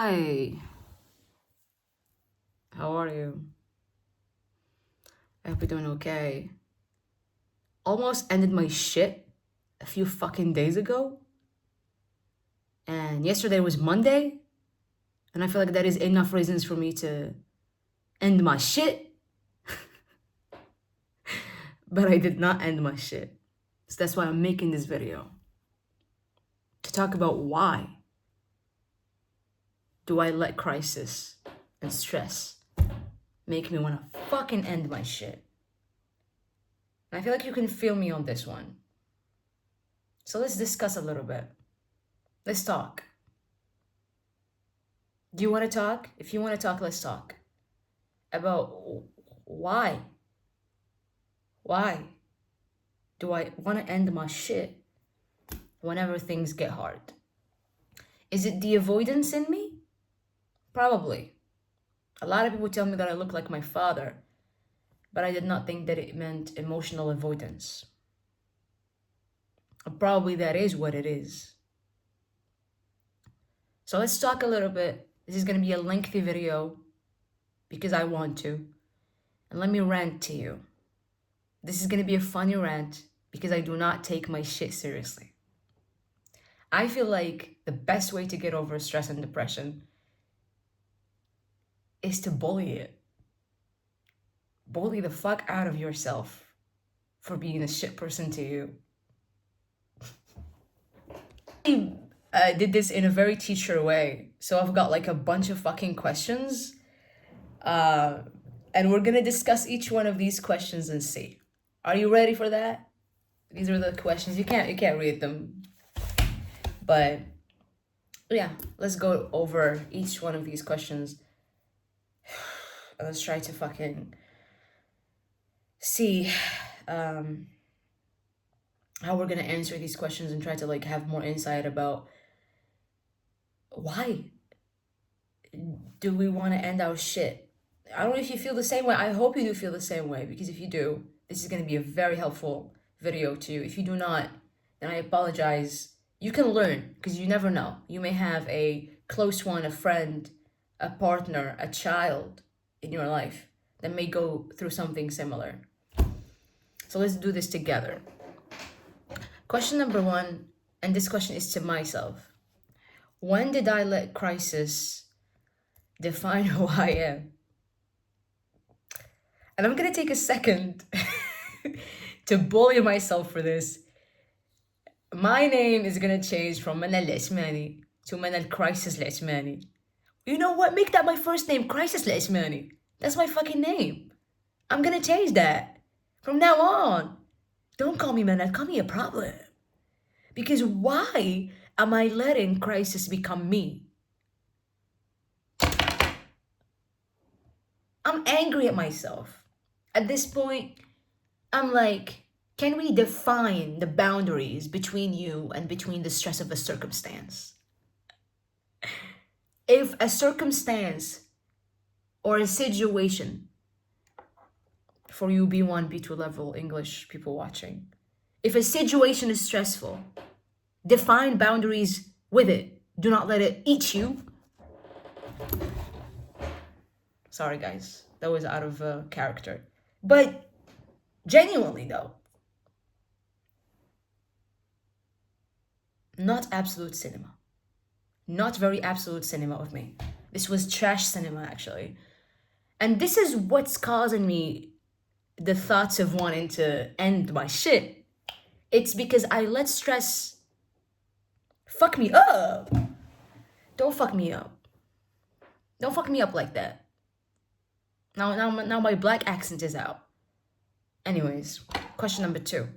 Hi, how are you? I hope you're doing okay. Almost ended my shit a few fucking days ago, and yesterday was Monday, and I feel like that is enough reasons for me to end my shit, but I did not end my shit. So that's why I'm making this video to talk about why do I let crisis and stress make me want to fucking end my shit. And I feel like you can feel me on this one. So let's discuss a little bit. Let's talk. Do you want to talk? If you want to talk, let's talk about why. Why do I want to end my shit whenever things get hard? Is it the avoidance in me? Probably. A lot of people tell me that I look like my father, but I did not think that it meant emotional avoidance. Probably that is what it is. So let's talk a little bit. This is going to be a lengthy video because I want to. And let me rant to you. This is going to be a funny rant because I do not take my shit seriously. I feel like the best way to get over stress and depression is to bully it. Bully the fuck out of yourself for being a shit person to you. I did this in a very teacher way. So I've got like a bunch of fucking questions. And we're gonna discuss each one of these questions and see. Are you ready for that? These are the questions. You can't read them. But yeah, let's go over each one of these questions. Let's try to fucking see how we're gonna answer these questions and try to like have more insight about why do we want to end our shit. I don't know if you feel the same way. I hope you do feel the same way, because if you do, this is going to be a very helpful video to you. If you do not, then I apologize. You can learn, because you never know. You may have a close one, a friend, a partner, a child in your life that may go through something similar. So let's do this together. Question number one, and this question is to myself. When did I let crisis define who I am? And I'm gonna take a second to bully myself for this. My name is gonna change from Manal Ismani to Manal Crisis Ismani. You know what? Make that my first name, Crisis Ismani. That's my fucking name. I'm gonna change that from now on. Don't call me Manal, call me a problem. Because why am I letting crisis become me? I'm angry at myself. At this point, I'm like, can we define the boundaries between you and between the stress of a circumstance? If a circumstance or a situation, for you B1, B2 level English people watching, if a situation is stressful, define boundaries with it. Do not let it eat you. Sorry, guys. That was out of character. But genuinely, though, not absolute cinema. Not very absolute cinema of me. This was trash cinema, actually. And this is what's causing me the thoughts of wanting to end my shit. It's because I let stress fuck me up. Don't fuck me up. Don't fuck me up like that. Now my black accent is out. Anyways, question number two.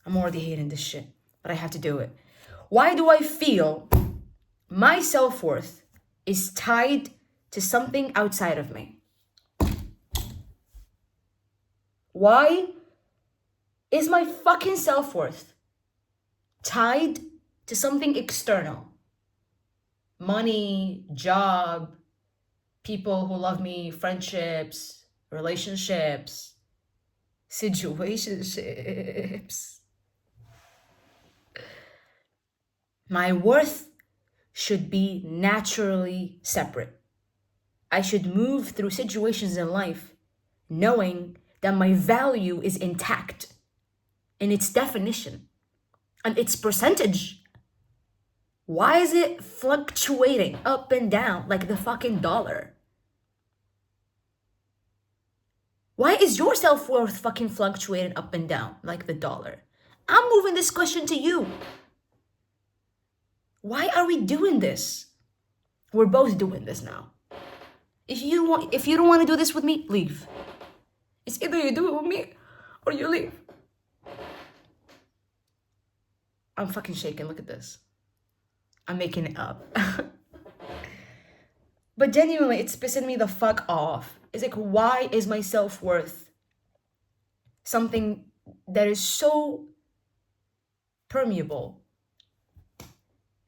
I'm already hating this shit, but I have to do it. Why do I feel my self-worth is tied to something outside of me? Why is my fucking self-worth tied to something external? Money, job, people who love me, friendships, relationships, situationships. My worth should be naturally separate. I should move through situations in life knowing that my value is intact in its definition and its percentage. Why is it fluctuating up and down like the fucking dollar? Why is your self-worth fucking fluctuating up and down like the dollar? I'm moving this question to you. Why are we doing this? We're both doing this now. If you don't want to do this with me, leave. It's either you do it with me or you leave. I'm fucking shaking. Look at this. I'm making it up. But genuinely, it's pissing me the fuck off. It's like, why is my self-worth something that is so permeable?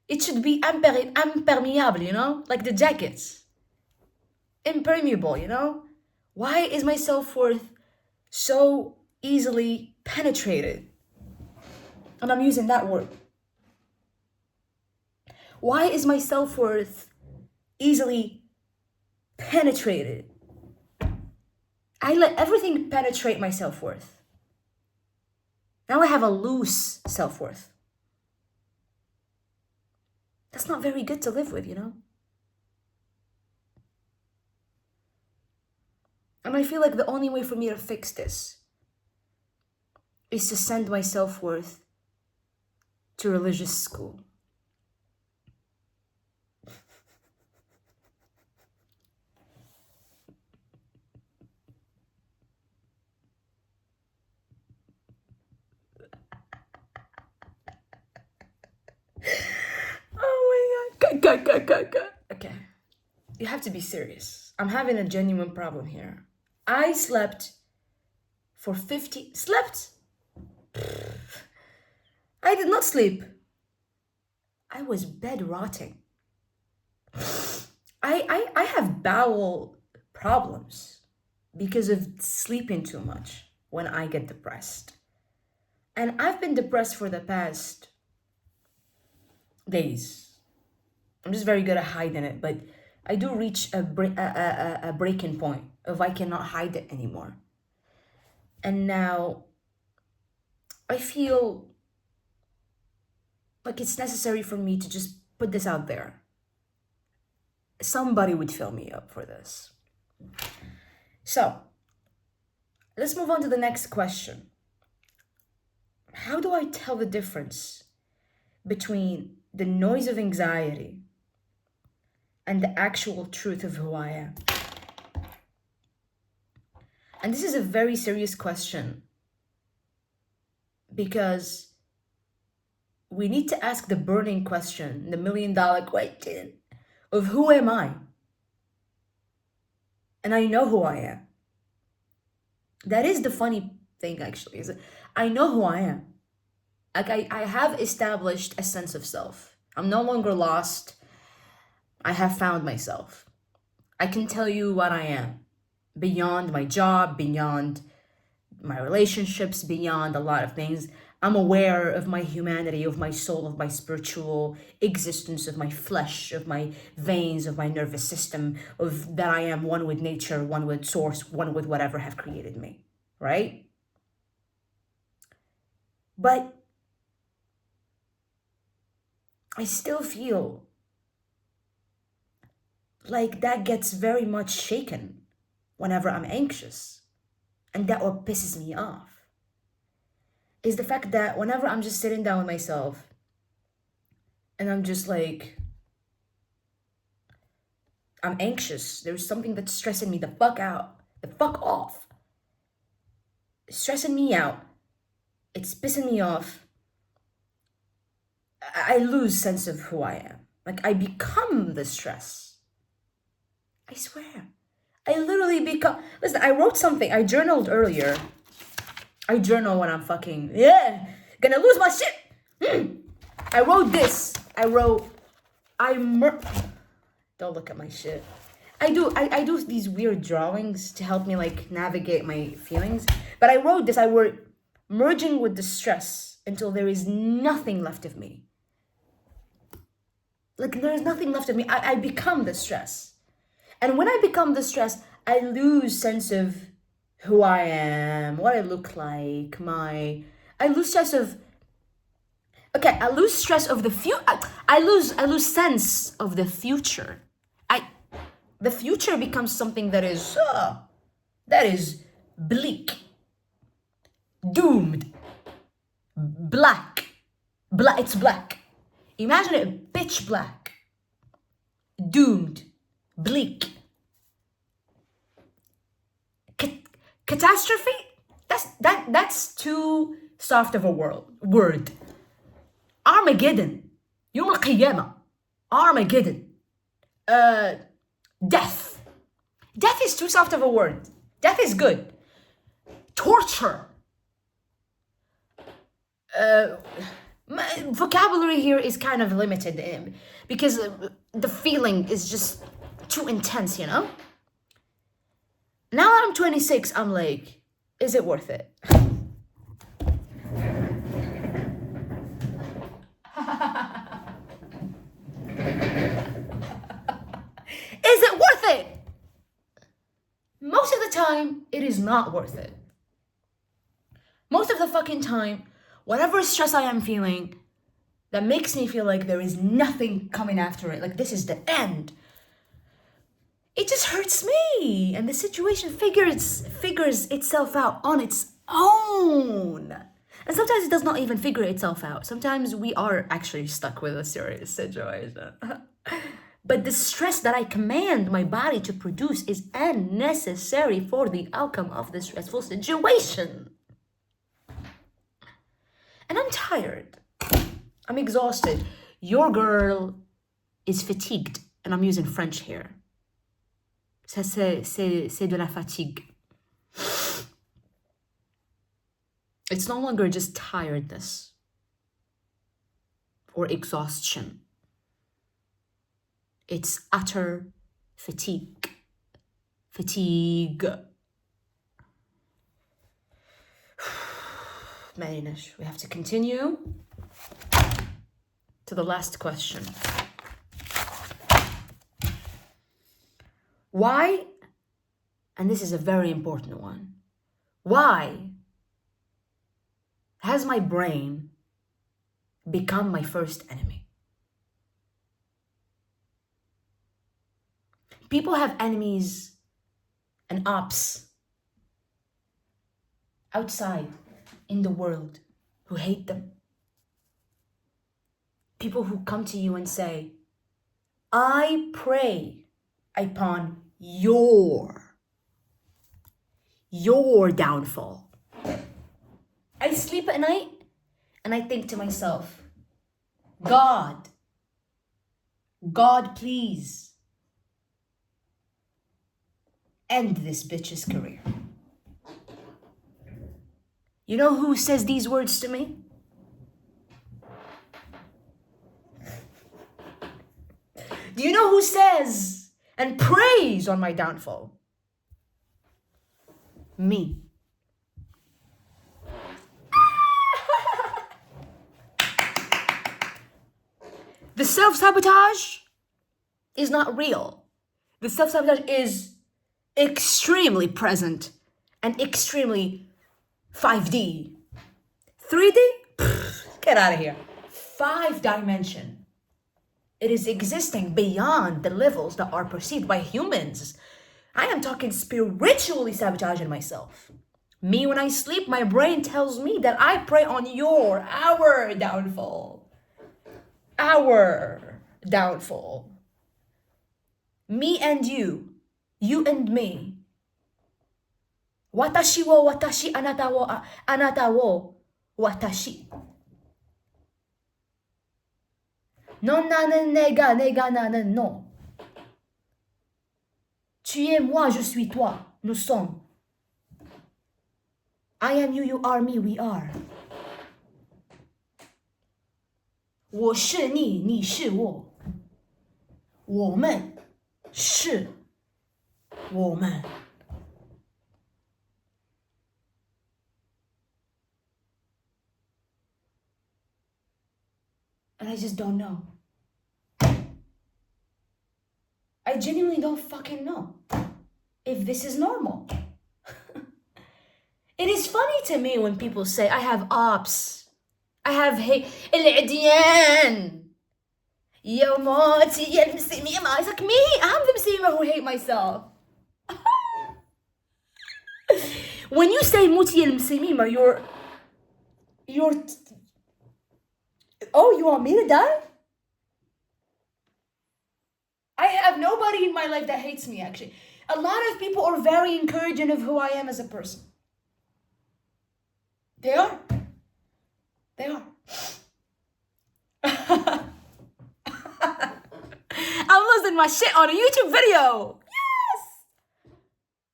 It should be impermeable, you know? Like the jackets. Impermeable, you know? Why is my self-worth so easily penetrated? And I'm using that word. Why is my self-worth easily penetrated? I let everything penetrate my self-worth. Now I have a loose self-worth. That's not very good to live with, you know? And I feel like the only way for me to fix this is to send my self-worth to religious school. Oh my god. Cut. Okay. You have to be serious. I'm having a genuine problem here. I slept for 50... Slept? I did not sleep. I was bed rotting. I have bowel problems because of sleeping too much when I get depressed. And I've been depressed for the past days. I'm just very good at hiding it, but I do reach a breaking point of I cannot hide it anymore. And now I feel like it's necessary for me to just put this out there. Somebody would fill me up for this. So, let's move on to the next question. How do I tell the difference between the noise of anxiety and the actual truth of who I am? And this is a very serious question because we need to ask the burning question, the $1,000,000 question of who am I? And I know who I am. That is the funny thing, actually, is that I know who I am. Like I have established a sense of self. I'm no longer lost. I have found myself. I can tell you what I am beyond my job, beyond my relationships, beyond a lot of things. I'm aware of my humanity, of my soul, of my spiritual existence, of my flesh, of my veins, of my nervous system, of that I am one with nature, one with source, one with whatever have created me, right? But I still feel like that gets very much shaken whenever I'm anxious. And that what pisses me off is the fact that whenever I'm just sitting down with myself and I'm just like, I'm anxious, there's something that's stressing me the fuck out, the fuck off. It's stressing me out. It's pissing me off. I lose sense of who I am. Like I become the stress. I swear. I literally become... Listen, I wrote something. I journaled earlier. I journal when I'm fucking... Gonna lose my shit. I wrote this. Don't look at my shit. I do these weird drawings to help me like navigate my feelings. But I wrote this. I wrote merging with the stress until there is nothing left of me. Like there's nothing left of me. I become the stress. And when I become the stress, I lose sense of who I am, what I look like, I lose stress of I lose stress of the future. I lose sense of the future. The future becomes something that is bleak, doomed, black. It's black. Imagine it pitch black, doomed, bleak. Catastrophe? That's too soft of a word. Armageddon. يوم القيامة. Armageddon. Death. Death is too soft of a word. Death is good. Torture. My vocabulary here is kind of limited because the feeling is just too intense, you know? Now that I'm 26, I'm like, is it worth it? Is it worth it? Most of the time, it is not worth it. Most of the fucking time, whatever stress I am feeling, that makes me feel like there is nothing coming after it, like this is the end, it just hurts me, and the situation figures itself out on its own. And sometimes it does not even figure itself out. Sometimes we are actually stuck with a serious situation. But the stress that I command my body to produce is unnecessary for the outcome of the stressful situation. And I'm tired. I'm exhausted. Your girl is fatigued. And I'm using French here. Ça, c'est de la fatigue. It's no longer just tiredness or exhaustion. It's utter fatigue. Fatigue. Marinash, we have to continue to the last question. Why, and this is a very important one, why has my brain become my first enemy? People have enemies and ops outside in the world who hate them. People who come to you and say, I prey upon your downfall. I sleep at night and I think to myself, God, please end this bitch's career. You know who says these words to me? Do you know who says and preys on my downfall? Me. The self-sabotage is not real. The self-sabotage is extremely present and extremely 5D. 3D? Get out of here. 5-dimension. It is existing beyond the levels that are perceived by humans. I am talking spiritually sabotaging myself. Me, when I sleep, my brain tells me that I prey on our downfall. Our downfall. Me and you and me. Watashi wo watashi, anata wo watashi. Non nanen nega nanen non. Tu es moi, je suis toi. Nous sommes. I am you, you are me, we are. 我是你，你是我。我们是我们。And I just don't know. I genuinely don't fucking know if this is normal. It is funny to me when people say, I have ops. I have hate. العديان. يا موتي يا المسيمة. It's like me. I'm the مسيمة who hate myself. When you say موتي يا المسيمة, you're oh, you want me to die? I have nobody in my life that hates me, actually. A lot of people are very encouraging of who I am as a person. They are. They are. I'm losing my shit on a YouTube video. Yes!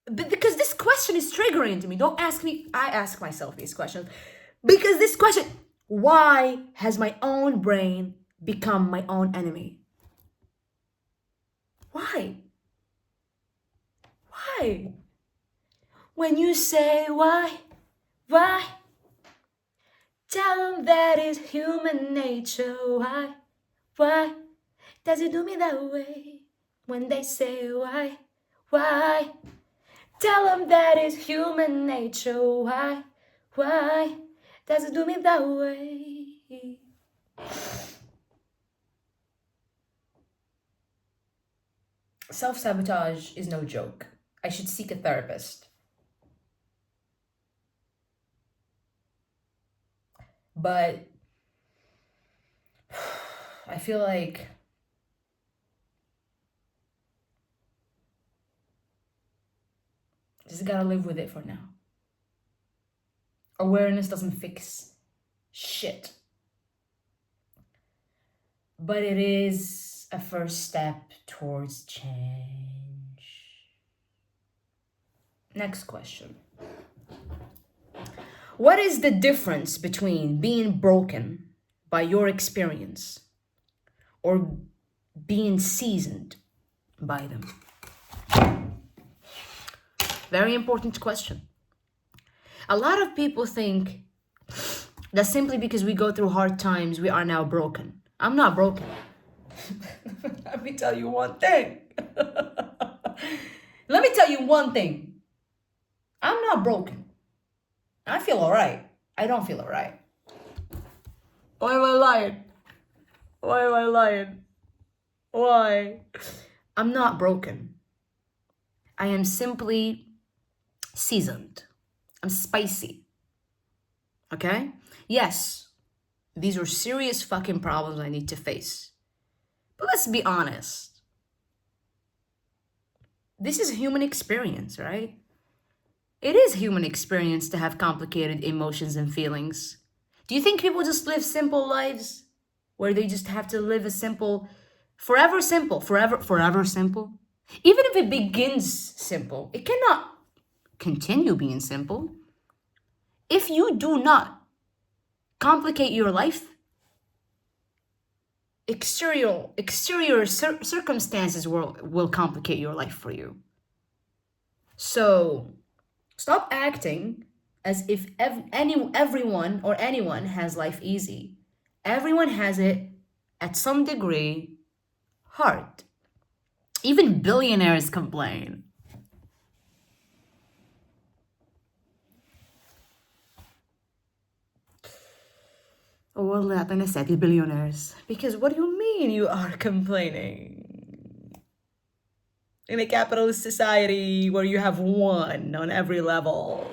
But because this question is triggering to me. Don't ask me. I ask myself these questions. Because this question, why has my own brain become my own enemy? Why? Why? When you say why? Tell them that is human nature. Why does it do me that way? When they say why? Tell them that is human nature. Why does it do me that way? Self-sabotage is no joke. I should seek a therapist. But I feel like just gotta live with it for now. Awareness doesn't fix shit. But it is a first step towards change. Next question. What is the difference between being broken by your experience or being seasoned by them? Very important question. A lot of people think that simply because we go through hard times, we are now broken. I'm not broken. Let me tell you one thing. Let me tell you one thing. I'm not broken. I feel all right. I don't feel all right. Why am I lying? Why am I lying? Why? I'm not broken. I am simply seasoned. I'm spicy. Okay? Yes, these are serious fucking problems I need to face. But let's be honest. This is a human experience, right? It is human experience to have complicated emotions and feelings. Do you think people just live simple lives where they just have to live a simple, forever simple? Even if it begins simple, it cannot continue being simple. If you do not complicate your life, exterior circumstances will complicate your life for you. So stop acting as if everyone or anyone has life easy. Everyone has it at some degree hard. Even billionaires complain. والله أعطينا ساعة البillionaires. Because what do you mean you are complaining? In a capitalist society where you have one on every level.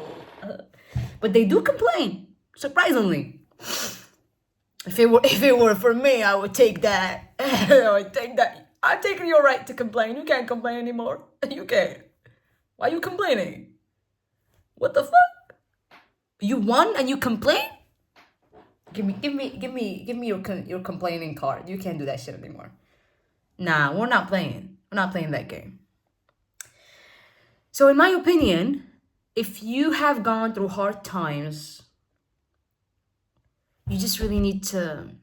But they do complain, surprisingly. If it were for me, I would take that. I would take that. I'm taking your right to complain. You can't complain anymore. You can't. Why are you complaining? What the fuck? You won and you complain? Give me your complaining card. You can't do that shit anymore. Nah, we're not playing. We're not playing that game. So in my opinion, if you have gone through hard times, you just really need to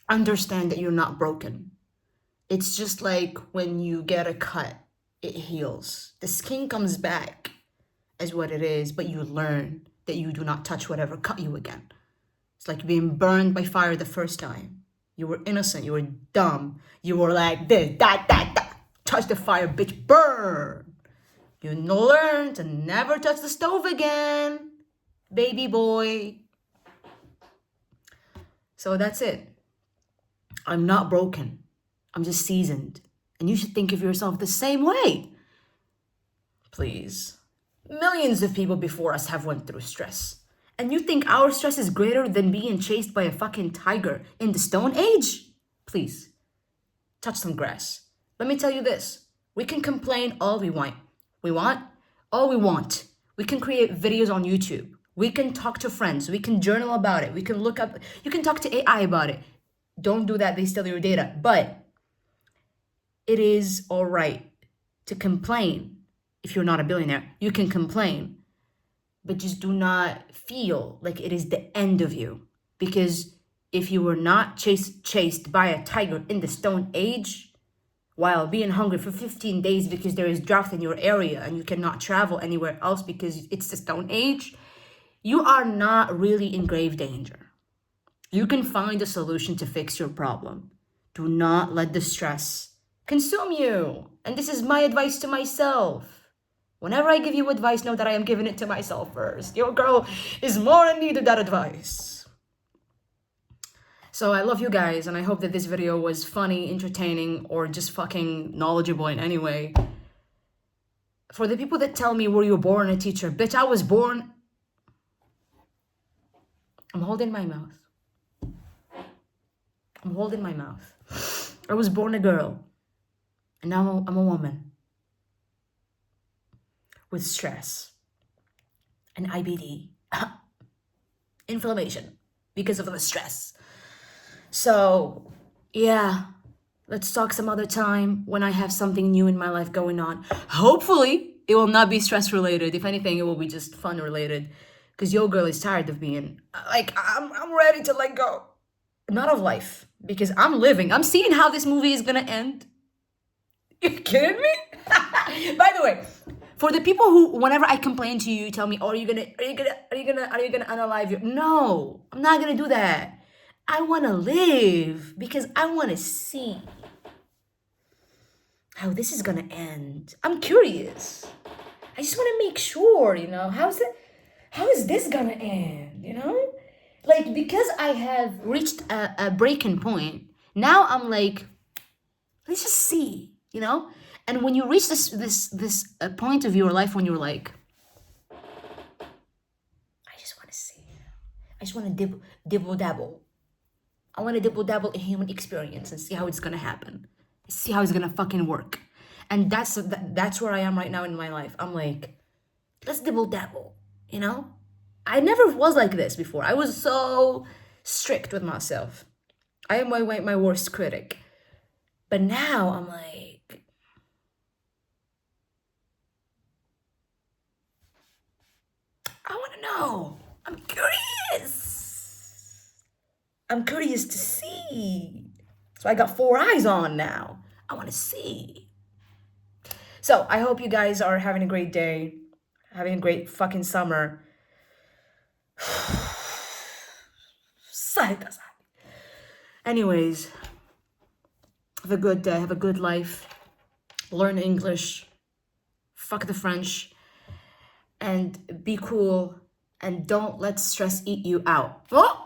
understand that you're not broken. It's just like when you get a cut, it heals. The skin comes back as what it is, but you learn that you do not touch whatever cut you again. It's like being burned by fire the first time. You were innocent, you were dumb, you were like this, that. Touch the fire, bitch, burn. You learn to never touch the stove again, baby boy. So that's it. I'm not broken. I'm just seasoned. And you should think of yourself the same way. Please. Millions of people before us have went through stress. And you think our stress is greater than being chased by a fucking tiger in the Stone Age? Please. Touch some grass. Let me tell you this. We can complain all we want. All we want. We can create videos on YouTube. We can talk to friends. We can journal about it. We can look up. You can talk to AI about it. Don't do that. They steal your data. But it is all right to complain. If you're not a billionaire, you can complain. But just do not feel like it is the end of you. Because if you were not chased by a tiger in the Stone Age, while being hungry for 15 days because there is drought in your area and you cannot travel anywhere else because it's the Stone Age, you are not really in grave danger. You can find a solution to fix your problem. Do not let the stress consume you. And this is my advice to myself. Whenever I give you advice, know that I am giving it to myself first. Your girl is more in need of that advice. So I love you guys, and I hope that this video was funny, entertaining, or just fucking knowledgeable in any way. For the people that tell me, were you born a teacher? Bitch, I was born... I'm holding my mouth. I'm holding my mouth. I was born a girl, and now I'm a woman. With stress. And IBD. Inflammation. Because of the stress. So, yeah, let's talk some other time when I have something new in my life going on. Hopefully, it will not be stress related. If anything, it will be just fun related. Because your girl is tired of being, I'm ready to let go. Not of life. Because I'm living. I'm seeing how this movie is going to end. You kidding me? By the way, for the people who, whenever I complain to you, tell me, oh, are you gonna unalive you? No, I'm not going to do that. I want to live because I want to see how this is going to end. I'm curious. I just want to make sure, how is this going to end, Like, because I have reached a breaking point, now I'm like, let's just see, And when you reach this point of your life when you're like, I just want to see. I just want to dibble-dabble. I want to dibble-dabble in human experience and see how it's going to happen. See how it's going to fucking work. And that's where I am right now in my life. I'm like, let's dibble-dabble, I never was like this before. I was so strict with myself. I am my worst critic. But now I'm like, I want to know. I'm curious. I'm curious to see. So I got 4 eyes on now. I want to see. So I hope you guys are having a great day. Having a great fucking summer. Anyways, have a good day. Have a good life. Learn English. Fuck the French. And be cool. And don't let stress eat you out. Oh!